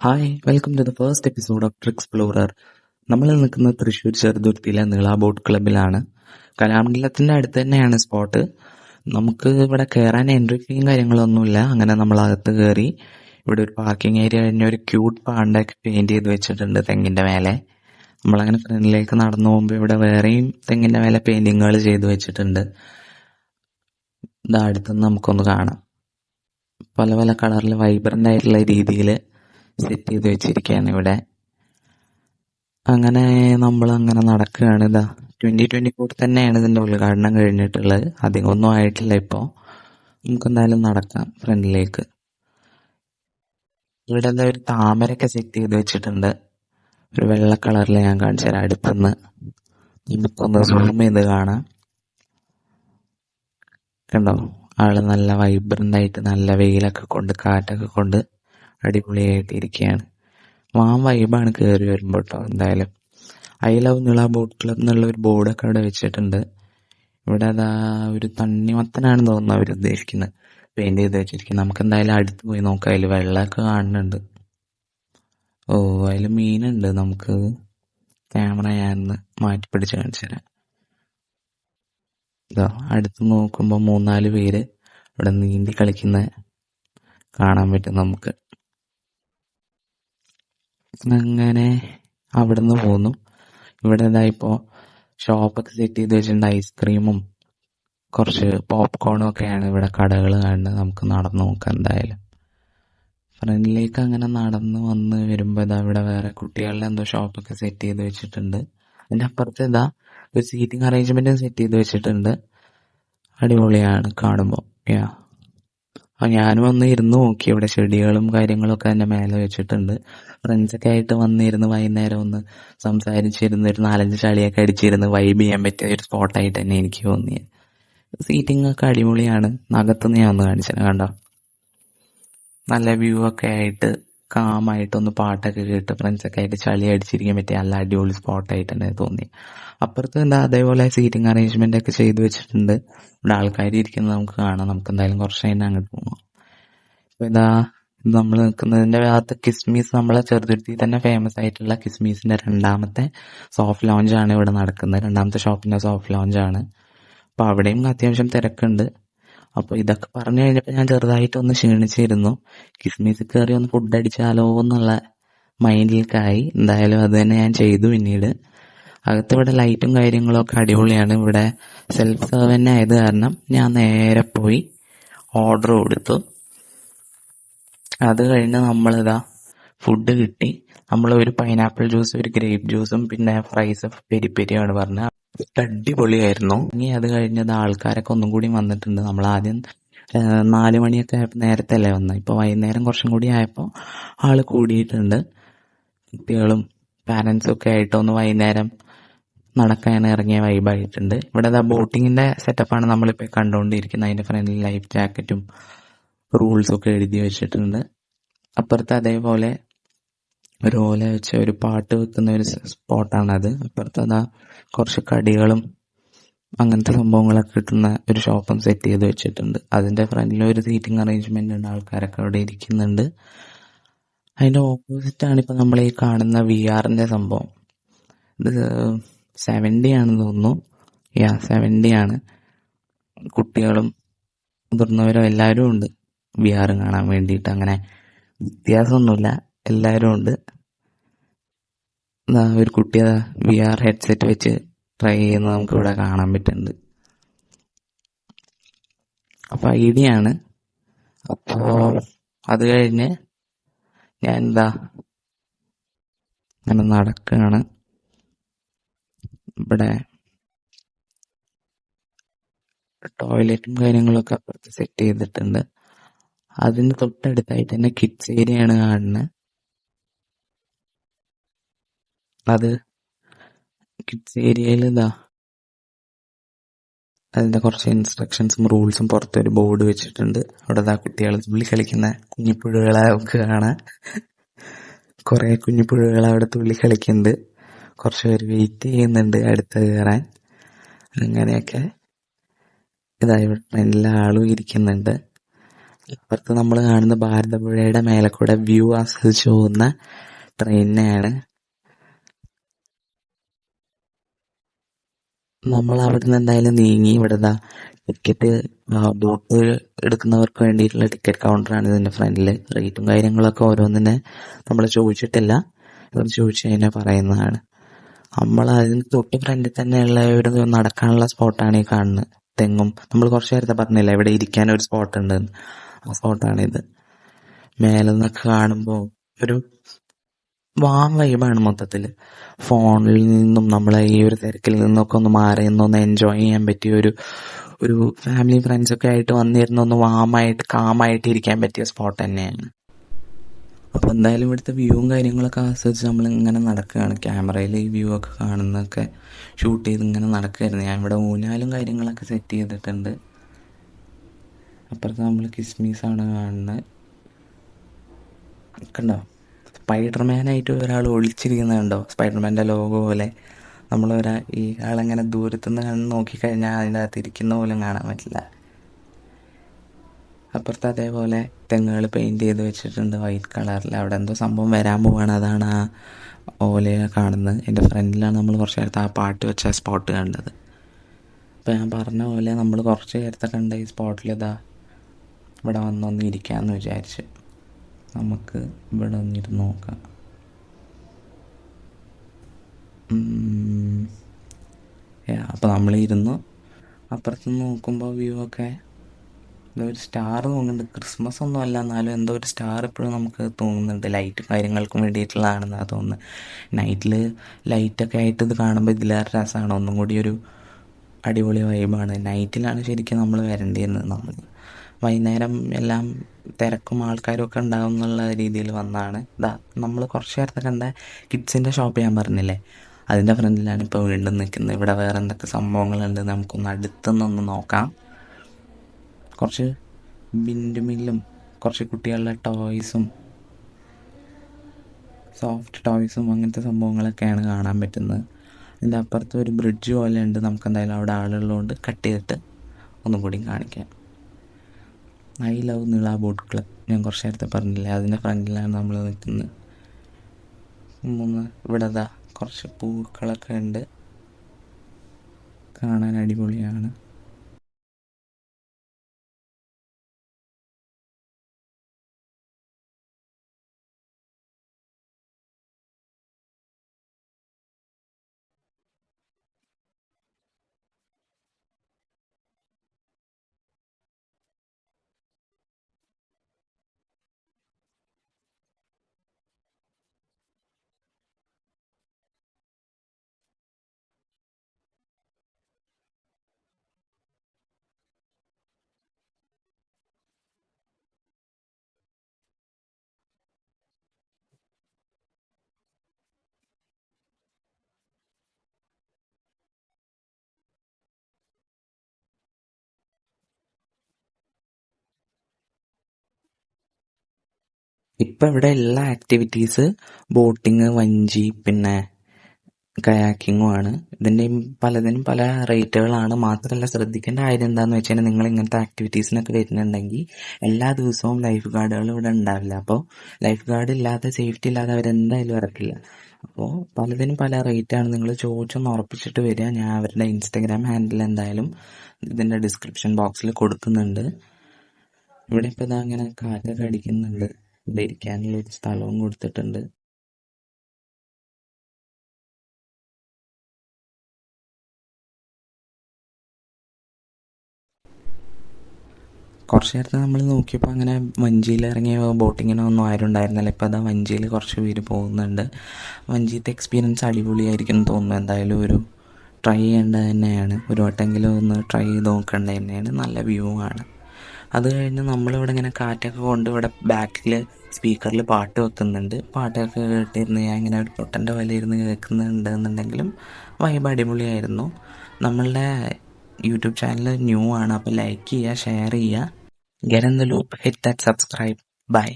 Hi, welcome to the first episode of tricks explorer. നമ്മൾ നിൽക്കുന്നത് തൃശ്ശൂർ ചെറുതുരുത്തിയിലെ നീള ബോട്ട് ക്ലബിലാണ്. കലാമണ്ഡലത്തിൻ്റെ അടുത്ത് തന്നെയാണ് സ്പോട്ട്. നമുക്ക് ഇവിടെ കയറാൻ എൻട്രി ഫീയും കാര്യങ്ങളൊന്നുമില്ല. അങ്ങനെ നമ്മൾ അകത്ത് കയറി ഇവിടെ ഒരു പാർക്കിംഗ് ഏരിയ കഴിഞ്ഞ ഒരു ക്യൂട്ട് പാണ്ടൊക്കെ പെയിൻറ് ചെയ്ത് വെച്ചിട്ടുണ്ട് തെങ്ങിൻ്റെ മേലെ. നമ്മളങ്ങനെ ഫ്രണ്ടിലേക്ക് നടന്നു പോകുമ്പോൾ ഇവിടെ വേറെയും തെങ്ങിൻ്റെ മേലെ പെയിൻറ്റിങ്ങുകൾ ചെയ്ത് വെച്ചിട്ടുണ്ട്. ഇത് അടുത്തുനിന്ന് നമുക്കൊന്ന് കാണാം. പല പല കളറിൽ വൈബ്രൻ്റ് ആയിട്ടുള്ള രീതിയിൽ സെറ്റ് ചെയ്ത് വെച്ചിരിക്കുകയാണ് ഇവിടെ. അങ്ങനെ നമ്മളങ്ങനെ നടക്കുകയാണ്. 2024 തന്നെയാണ് ഇതിൻ്റെ ഉദ്ഘാടനം കഴിഞ്ഞിട്ടുള്ളത്. അധികമൊന്നും ആയിട്ടില്ല ഇപ്പോൾ. നമുക്ക് എന്തായാലും നടക്കാം ഫ്രണ്ടിലേക്ക്. ഇവിടെ ഒരു താമരയൊക്കെ സെറ്റ് ചെയ്ത് വെച്ചിട്ടുണ്ട്. ഒരു വെള്ള കളറിൽ ഞാൻ കാണിച്ചു തരാം. അടുത്തുനിന്ന് നമുക്കൊന്ന് സൂം ചെയ്ത് കാണാം. കണ്ടോ, ആള് നല്ല വൈബ്രൻ്റ് ആയിട്ട് നല്ല വെയിലൊക്കെ കൊണ്ട് കാറ്റൊക്കെ കൊണ്ട് അടിപൊളിയായിട്ട് ഇരിക്കുകയാണ്. വൈബാണ് കയറി വരുമ്പോൾ കേട്ടോ. എന്തായാലും ഐ ലവ് നീള ബോട്ട് ക്ലബ് എന്നുള്ള ഒരു ബോർഡൊക്കെ അവിടെ വെച്ചിട്ടുണ്ട്. ഇവിടെ ഒരു തണ്ണിമത്തനാണെന്ന് തോന്നുന്നു അവർ ഉദ്ദേശിക്കുന്നത് പെയിന്റ് ചെയ്ത് വെച്ചിരിക്കുന്നത്. നമുക്ക് എന്തായാലും അടുത്ത് പോയി നോക്കാം. അതിൽ വെള്ളമൊക്കെ കാണുന്നുണ്ട്. അതിൽ മീനുണ്ട്. നമുക്ക് ക്യാമറ ഞാനൊന്ന് മാറ്റി പിടിച്ച് കാണിച്ചു തരാം. അടുത്ത് നോക്കുമ്പോൾ 3-4 പേര് ഇവിടെ നീന്തി കളിക്കുന്ന കാണാൻ പറ്റും നമുക്ക്. അങ്ങനെ അവിടെ നിന്ന് പോന്നു. ഇവിടെ ഇപ്പോൾ ഷോപ്പൊക്കെ സെറ്റ് ചെയ്ത് വെച്ചിട്ടുണ്ട്. ഐസ്ക്രീമും കുറച്ച് പോപ്കോണും ഒക്കെയാണ് ഇവിടെ കടകൾ കാണുന്നത്. നമുക്ക് നടന്നു നോക്കാം. എന്തായാലും ഫ്രണ്ടിലേക്ക് അങ്ങനെ നടന്ന് വന്ന് വരുമ്പോൾ ഇവിടെ വേറെ കുട്ടികളുടെ എന്തോ ഷോപ്പൊക്കെ സെറ്റ് ചെയ്ത് വെച്ചിട്ടുണ്ട്. അതിൻ്റെ അപ്പുറത്ത് ഒരു സീറ്റിംഗ് അറേഞ്ച്മെൻറ്റും സെറ്റ് ചെയ്ത് വെച്ചിട്ടുണ്ട്. അടിപൊളിയാണ് കാണുമ്പോൾ. ഞാനും വന്ന് ഇരുന്ന് നോക്കി. ഇവിടെ ചെടികളും കാര്യങ്ങളൊക്കെ അതിൻ്റെ മേലെ വെച്ചിട്ടുണ്ട്. ഫ്രണ്ട്സൊക്കെ ആയിട്ട് വന്നിരുന്ന് വൈകുന്നേരം ഒന്ന് സംസാരിച്ചിരുന്ന് ഒരു 4-5 ചളിയൊക്കെ അടിച്ചിരുന്ന് വൈബ് ചെയ്യാൻ പറ്റിയ ഒരു സ്പോട്ടായിട്ട് തന്നെ എനിക്ക് തോന്നിയത്. സീറ്റിംഗ് ഒക്കെ അടിപൊളിയാണ്. അകത്തുനിന്ന് ഞാൻ ഒന്ന് കാണിച്ചത് കണ്ടോ, നല്ല വ്യൂ ഒക്കെ ആയിട്ട് കാമായിട്ടൊന്ന് പാട്ടൊക്കെ കേട്ട് ഫ്രണ്ട്സൊക്കെ ആയിട്ട് ചളി അടിച്ചിരിക്കാൻ പറ്റിയ നല്ല അടിപൊളി സ്പോട്ടായിട്ട് തന്നെ തോന്നി. അപ്പുറത്ത് അതേപോലെ സീറ്റിംഗ് അറേഞ്ച്മെന്റ് ഒക്കെ ചെയ്ത് വെച്ചിട്ടുണ്ട്. ഇവിടെ ആൾക്കാർ ഇരിക്കുന്നത് നമുക്ക് കാണാം. നമുക്ക് എന്തായാലും കുറച്ച് കഴിഞ്ഞ് അങ്ങോട്ട് പോകാം. ഇപ്പൊ നമ്മൾ നിൽക്കുന്നതിന്റെ ഭാഗത്ത് കിസ്മീസ്, നമ്മളെ ചെറുതുരുത്തി തന്നെ ഫേമസ് ആയിട്ടുള്ള കിസ്മീസിന്റെ 2ാമത്തെ സോഫ്റ്റ് ലോഞ്ച് ആണ് ഇവിടെ നടക്കുന്നത്. 2ാമത്തെ ഷോപ്പിന്റെ സോഫ്റ്റ് ലോഞ്ച് ആണ്. അപ്പൊ അവിടെയും അത്യാവശ്യം തിരക്കുണ്ട്. അപ്പോൾ ഇതൊക്കെ പറഞ്ഞു കഴിഞ്ഞപ്പോൾ ഞാൻ ചെറുതായിട്ടൊന്ന് ക്ഷീണിച്ചിരുന്നു. കിസ്മീസ് കയറി ഒന്ന് ഫുഡ് അടിച്ചാലോ എന്നുള്ള മൈൻഡിലേക്കായി. എന്തായാലും അത് തന്നെ ഞാൻ ചെയ്തു. പിന്നീട് അകത്ത് ഇവിടെ ലൈറ്റും കാര്യങ്ങളും ഒക്കെ അടിപൊളിയാണ്. ഇവിടെ സെൽഫ് സെർവ് തന്നെ ആയത് കാരണം ഞാൻ നേരെ പോയി ഓർഡർ കൊടുത്തു. അത് കഴിഞ്ഞ് ഫുഡ് കിട്ടി. നമ്മൾ ഒരു പൈനാപ്പിൾ ജ്യൂസ്, ഒരു ഗ്രേപ്പ് ജ്യൂസും പിന്നെ ഫ്രൈസ് പെരി പെരിയാണ് പറഞ്ഞത്. അടിപൊളിയായിരുന്നു. ഇനി അത് കഴിഞ്ഞത് ആൾക്കാരൊക്കെ ഒന്നും കൂടി വന്നിട്ടുണ്ട്. നമ്മൾ ആദ്യം 4 മണിയൊക്കെ ആയപ്പോൾ നേരത്തെ അല്ലേ വന്നത്. ഇപ്പോൾ വൈകുന്നേരം കുറച്ചും കൂടി ആയപ്പോൾ ആള് കൂടിയിട്ടുണ്ട്. കുട്ടികളും പാരൻസും ഒക്കെ ആയിട്ട് ഒന്ന് വൈകുന്നേരം നടക്കാൻ ഇറങ്ങിയ വൈബായിട്ടുണ്ട്. ഇവിടെ ബോട്ടിങ്ങിന്റെ സെറ്റപ്പാണ് നമ്മളിപ്പോൾ കണ്ടുകൊണ്ടിരിക്കുന്നത്. അതിന്റെ ഫ്രണ്ടിൽ ലൈഫ് ജാക്കറ്റും റൂൾസും ഒക്കെ എഴുതി വെച്ചിട്ടുണ്ട്. അപ്പുറത്ത് അതേപോലെ ഒരു ഓല വെച്ച് ഒരു പാട്ട് വെക്കുന്ന ഒരു സ്പോട്ടാണത്. അപ്പുറത്ത് കുറച്ച് കടികളും അങ്ങനത്തെ സംഭവങ്ങളൊക്കെ കിട്ടുന്ന ഒരു ഷോപ്പും സെറ്റ് ചെയ്ത് വെച്ചിട്ടുണ്ട്. അതിന്റെ ഫ്രണ്ടിൽ ഒരു സീറ്റിംഗ് അറേഞ്ച്മെന്റ് ഉണ്ട്. ആൾക്കാരൊക്കെ അവിടെ ഇരിക്കുന്നുണ്ട്. അതിന്റെ ഓപ്പോസിറ്റ് ആണ് ഇപ്പൊ നമ്മൾ ഈ കാണുന്ന VR-ന്റെ സംഭവം. ഇത് 70 ആണെന്ന് തോന്നുന്നു. 70 ആണ്. കുട്ടികളും മുതിർന്നവരും എല്ലാവരും ഉണ്ട് VR കാണാൻ വേണ്ടിയിട്ട്. അങ്ങനെ വ്യത്യാസമൊന്നുമില്ല, എല്ലാവരും ഉണ്ട്. ഒരു കുട്ടി VR ഹെഡ്സെറ്റ് വെച്ച് ട്രൈ ചെയ്യുന്നത് നമുക്ക് ഇവിടെ കാണാൻ പറ്റുന്നുണ്ട്. അപ്പൊ ഐഡിയാണ്. അപ്പോ അത് കഴിഞ്ഞ് ഞാൻ അങ്ങനെ നടക്കുകയാണ്. ഇവിടെ ടോയ്ലറ്റും കാര്യങ്ങളൊക്കെ അപ്പുറത്ത് സെറ്റ് ചെയ്തിട്ടുണ്ട്. അതിന് തൊട്ടടുത്തായിട്ട് തന്നെ കിഡ്സ് ഏരിയ ആണ് കാണുന്നത്. അത് കിഡ്സ് ഏരിയയിൽ അതിന്റെ കുറച്ച് ഇൻസ്ട്രക്ഷൻസും റൂൾസും പുറത്തൊരു ബോർഡ് വെച്ചിട്ടുണ്ട്. അവിടെ കുട്ടികൾ തുള്ളി കളിക്കുന്ന കുഞ്ഞിപ്പുഴകളെ നമുക്ക് കാണാം. കുറെ കുഞ്ഞിപ്പുഴകൾ അവിടെ തുള്ളി കളിക്കുന്നുണ്ട്. കുറച്ച് പേര് വെയിറ്റ് ചെയ്യുന്നുണ്ട് അടുത്ത് കയറാൻ. അങ്ങനെയൊക്കെ ഇവിടെ എല്ലാ ആളും ഇരിക്കുന്നുണ്ട്. ഇപ്പുറത്ത് നമ്മൾ കാണുന്ന ഭാരതപ്പുഴയുടെ മേലെ കൂടെ വ്യൂ ആസ്വദിച്ചു പോകുന്ന ട്രെയിനിനെയാണ്. നമ്മൾ അവിടുന്ന് എന്തായാലും നീങ്ങി. ഇവിടെ ടിക്കറ്റ് ബോട്ട് എടുക്കുന്നവർക്ക് വേണ്ടിയിട്ടുള്ള ടിക്കറ്റ് കൗണ്ടറാണ് ഇതിന്റെ ഫ്രണ്ടില്. റേറ്റും കാര്യങ്ങളൊക്കെ ഓരോന്നിനെ നമ്മൾ ചോദിച്ചിട്ടില്ല, ഇവർ ചോദിച്ചു കഴിഞ്ഞാൽ പറയുന്നതാണ്. നമ്മൾ അതിന് തൊട്ട് ഫ്രണ്ടിൽ തന്നെയുള്ള ഒരു നടക്കാനുള്ള സ്പോട്ടാണ് ഈ കാണുന്നത്. തെങ്ങും നമ്മൾ കുറച്ച് നേരത്തെ പറഞ്ഞില്ല ഇവിടെ ഇരിക്കാൻ ഒരു സ്പോട്ട് ഉണ്ട്, ആ സ്പോട്ടാണിത്. മേലെ നിന്നൊക്കെ കാണുമ്പോൾ ഒരു വാം വൈബാണ് മൊത്തത്തില്. ഫോണിൽ നിന്നും നമ്മളെ ഈ ഒരു തിരക്കിൽ നിന്നൊക്കെ ഒന്ന് മാറി നിന്നൊന്ന് എൻജോയ് ചെയ്യാൻ പറ്റിയ ഒരു ഫാമിലി ഫ്രണ്ട്സ് ഒക്കെ ആയിട്ട് വന്നിരുന്ന ഒന്ന് വാമായിട്ട് കാമായിട്ട് ഇരിക്കാൻ പറ്റിയ സ്പോട്ട് തന്നെയാണ്. അപ്പൊ എന്തായാലും ഇവിടുത്തെ വ്യൂവും കാര്യങ്ങളൊക്കെ ആസ്വദിച്ച് നമ്മൾ ഇങ്ങനെ നടക്കുകയാണ്. ക്യാമറയിൽ ഈ വ്യൂ ഒക്കെ കാണുന്നതൊക്കെ ഷൂട്ട് ചെയ്ത് ഇങ്ങനെ നടക്കുകയായിരുന്നു. ഞാൻ ഇവിടെ ഊഞ്ഞാലും കാര്യങ്ങളൊക്കെ സെറ്റ് ചെയ്തിട്ടുണ്ട്. അപ്പുറത്ത് നമ്മൾ കിസ്മീസാണ് കാണുന്നത്. കണ്ടോ, സ്പൈഡർമാനായിട്ട് ഒരാൾ ഒളിച്ചിരിക്കുന്നുണ്ടോ, സ്പൈഡർമാൻ്റെ ലോഗോ പോലെ. ഈ ആളെങ്ങനെ ദൂരത്തുനിന്ന് നോക്കിക്കഴിഞ്ഞാൽ അതിൻ്റെ അകത്ത് ഇരിക്കുന്ന പോലും കാണാൻ പറ്റില്ല. അപ്പുറത്ത് അതേപോലെ തെങ്ങുകൾ പെയിന്റ് ചെയ്ത് വെച്ചിട്ടുണ്ട് വൈറ്റ് കളറിൽ. അവിടെ എന്തോ സംഭവം വരാൻ പോവാണ്, അതാണ് ആ ഓലയെ കാണുന്നത്. എൻ്റെ ഫ്രണ്ടിലാണ് നമ്മൾ കുറച്ച് നേരത്തെ ആ പാട്ട് വെച്ച സ്പോട്ട് കണ്ടത്. അപ്പം ഞാൻ പറഞ്ഞ പോലെ നമ്മൾ കുറച്ച് നേരത്തെ കണ്ട ഈ സ്പോട്ടിൽ ഇവിടെ വന്നൊന്ന് ഇരിക്കാമെന്ന് വിചാരിച്ച്. നമുക്ക് ഇവിടെ ഒന്നിരുന്ന് നോക്കാം. അപ്പോൾ നമ്മളിരുന്നു. അപ്പുറത്തുനിന്ന് നോക്കുമ്പോൾ വ്യൂ ഒക്കെ ഒരു സ്റ്റാർ തോന്നുന്നുണ്ട്. ക്രിസ്മസ് ഒന്നും അല്ല, എന്നാലും എന്തോ ഒരു സ്റ്റാർ ഇപ്പോഴും നമുക്ക് തോന്നുന്നുണ്ട്. ലൈറ്റ് കാര്യങ്ങൾക്കും വേണ്ടിയിട്ടുള്ളതാണെന്നാണ് തോന്നുന്നത്. നൈറ്റിൽ ലൈറ്റൊക്കെ ആയിട്ട് ഇത് കാണുമ്പോൾ ഇതിലേറെ രസമാണ്, ഒന്നും കൂടി ഒരു അടിപൊളി വൈബാണ്. നൈറ്റിലാണ് ശരിക്കും നമ്മൾ വരേണ്ടിയിരുന്നത്. നമ്മൾ വൈകുന്നേരം എല്ലാം തിരക്കും ആൾക്കാരും ഒക്കെ ഉണ്ടാകും എന്നുള്ള രീതിയിൽ വന്നാണ്. നമ്മൾ കുറച്ച് നേരത്തെ കണ്ട കിഡ്സിൻ്റെ ഷോപ്പ് ഞാൻ പറഞ്ഞില്ലേ, അതിൻ്റെ ഫ്രണ്ടിലാണ് ഇപ്പോൾ വീണ്ടും നിൽക്കുന്നത്. ഇവിടെ വേറെ എന്തൊക്കെ സംഭവങ്ങളുണ്ട് നമുക്കൊന്ന് അടുത്തുനിന്നൊന്ന് നോക്കാം. കുറച്ച് ബിൻഡുമില്ലും കുറച്ച് കുട്ടികളുടെ ടോയ്സും സോഫ്റ്റ് ടോയ്സും അങ്ങനത്തെ സംഭവങ്ങളൊക്കെയാണ് കാണാൻ പറ്റുന്നത്. ഇതിൻ്റെ അപ്പുറത്ത് ഒരു ബ്രിഡ്ജ് പോലെ ഉണ്ട്. നമുക്ക് എന്തായാലും അവിടെ ആളുള്ളതുകൊണ്ട് കട്ട് ചെയ്തിട്ട് ഒന്നും കൂടി കാണിക്കാം. I love Nila boat club ഞാൻ കുറച്ച് നേരത്തെ പറഞ്ഞില്ലേ, അതിൻ്റെ ഫ്രണ്ടിലാണ് നമ്മൾ നിൽക്കുന്നത്. ഇവിടെ കുറച്ച് പൂക്കളൊക്കെ ഉണ്ട്, കാണാൻ അടിപൊളിയാണ്. ഇപ്പം ഇവിടെ എല്ലാ ആക്ടിവിറ്റീസ് ബോട്ടിങ്, വഞ്ചി, പിന്നെ കയാക്കിങ്ങും ആണ്. പലതിനും പല റേറ്റുകളാണ്. മാത്രമല്ല ശ്രദ്ധിക്കേണ്ട കാര്യം എന്താണെന്ന് വെച്ച് കഴിഞ്ഞാൽ, നിങ്ങൾ ഇങ്ങനത്തെ ആക്ടിവിറ്റീസിനൊക്കെ വരുന്നുണ്ടെങ്കിൽ എല്ലാ ദിവസവും ലൈഫ് ഗാർഡുകൾ ഇവിടെ ഉണ്ടാവില്ല. അപ്പോൾ ലൈഫ് ഗാർഡ് ഇല്ലാതെ, സേഫ്റ്റി ഇല്ലാതെ അവരെന്തായാലും ഇറക്കില്ല. അപ്പോൾ പലതിനും പല റേറ്റാണ്. നിങ്ങൾ ചോദിച്ചൊന്ന് ഉറപ്പിച്ചിട്ട് വരിക. ഞാൻ അവരുടെ ഇൻസ്റ്റഗ്രാം ഹാൻഡിൽ എന്തായാലും ഇതിൻ്റെ ഡിസ്ക്രിപ്ഷൻ ബോക്സിൽ കൊടുക്കുന്നുണ്ട്. ഇവിടെ ഇപ്പോൾ അങ്ങനെ കാറ്റൊക്കെ അടിക്കുന്നുണ്ട്. ഇവിടെ ഇരിക്കാനുള്ള ഒരു സ്ഥലവും കൊടുത്തിട്ടുണ്ട്. കുറച്ച് നേരത്തെ നമ്മൾ നോക്കിയപ്പോൾ അങ്ങനെ വഞ്ചിയിൽ ഇറങ്ങിയ ബോട്ടിങ്ങിനോ ഒന്നും ആരും ഉണ്ടായിരുന്നില്ല. ഇപ്പോൾ വഞ്ചിയിൽ കുറച്ച് പേര് പോകുന്നുണ്ട്. വഞ്ചിത്തെ എക്സ്പീരിയൻസ് അടിപൊളിയായിരിക്കും എന്ന് തോന്നുന്നു. എന്തായാലും ഒരു ട്രൈ ചെയ്യേണ്ടത് തന്നെയാണ്. ഒരു വട്ടമെങ്കിലും ഒന്ന് ട്രൈ ചെയ്ത് നോക്കേണ്ടത് തന്നെയാണ്. നല്ല വ്യൂ ആണ്. അത് കഴിഞ്ഞ് നമ്മളിവിടെ ഇങ്ങനെ കാറ്റൊക്കെ കൊണ്ട് ഇവിടെ ബാക്കിൽ സ്പീക്കറിൽ പാട്ട് വെക്കുന്നുണ്ട്. പാട്ടൊക്കെ കേട്ടിരുന്ന് ഞാൻ ഇങ്ങനെ ഒരു പൊട്ടൻ്റെ പോലെ ഇരുന്ന് കേൾക്കുന്നുണ്ട് എന്നുണ്ടെങ്കിലും വൈബ് അടിപൊളിയായിരുന്നു. നമ്മളുടെ യൂട്യൂബ് ചാനൽ ന്യൂ ആണ്, അപ്പോൾ ലൈക്ക് ചെയ്യുക, ഷെയർ ചെയ്യുക. Get in the loop, hit that subscribe. Bye.